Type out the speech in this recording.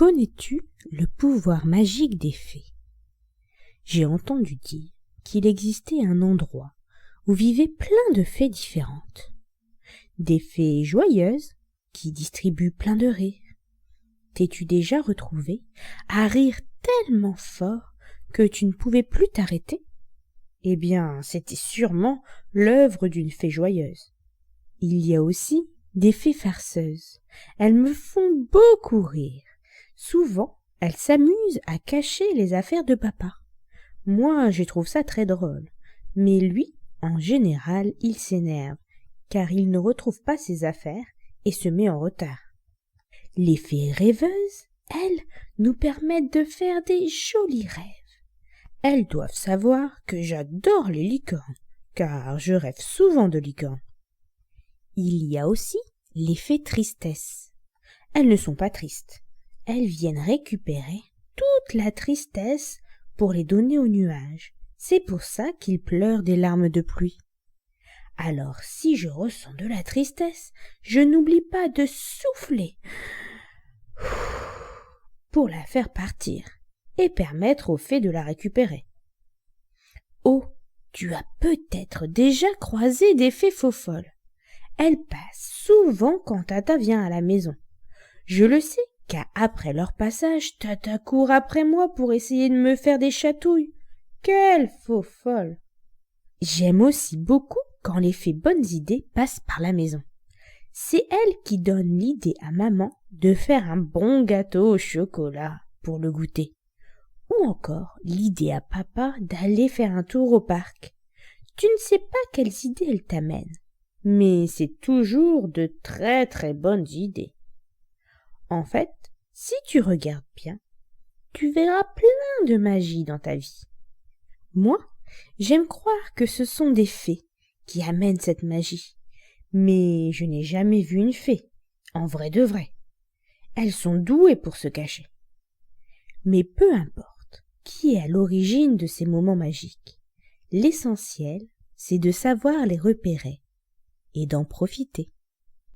Connais-tu le pouvoir magique des fées? J'ai entendu dire qu'il existait un endroit où vivaient plein de fées différentes. Des fées joyeuses qui distribuent plein de rires. T'es-tu déjà retrouvé à rire tellement fort que tu ne pouvais plus t'arrêter? Eh bien, c'était sûrement l'œuvre d'une fée joyeuse. Il y a aussi des fées farceuses. Elles me font beaucoup rire. Souvent, elles s'amusent à cacher les affaires de papa. Moi, je trouve ça très drôle. Mais lui, en général, il s'énerve, car il ne retrouve pas ses affaires et se met en retard. Les fées rêveuses, elles, nous permettent de faire des jolis rêves. Elles doivent savoir que j'adore les licornes, car je rêve souvent de licornes. Il y a aussi les fées tristesse. Elles ne sont pas tristes. Elles viennent récupérer toute la tristesse pour les donner aux nuages. C'est pour ça qu'ils pleurent des larmes de pluie. Alors, si je ressens de la tristesse, je n'oublie pas de souffler pour la faire partir et permettre aux fées de la récupérer. Oh, tu as peut-être déjà croisé des fées faux-folles. Elles passent souvent quand Tata vient à la maison. Je le sais, car après leur passage, Tata court après moi pour essayer de me faire des chatouilles. Quelle faux-folle! J'aime aussi beaucoup quand les fées bonnes idées passent par la maison. C'est elles qui donnent l'idée à maman de faire un bon gâteau au chocolat pour le goûter. Ou encore l'idée à papa d'aller faire un tour au parc. Tu ne sais pas quelles idées elles t'amènent, mais c'est toujours de très très bonnes idées. En fait, si tu regardes bien, tu verras plein de magie dans ta vie. Moi, j'aime croire que ce sont des fées qui amènent cette magie, mais je n'ai jamais vu une fée, en vrai de vrai. Elles sont douées pour se cacher. Mais peu importe qui est à l'origine de ces moments magiques, l'essentiel, c'est de savoir les repérer et d'en profiter.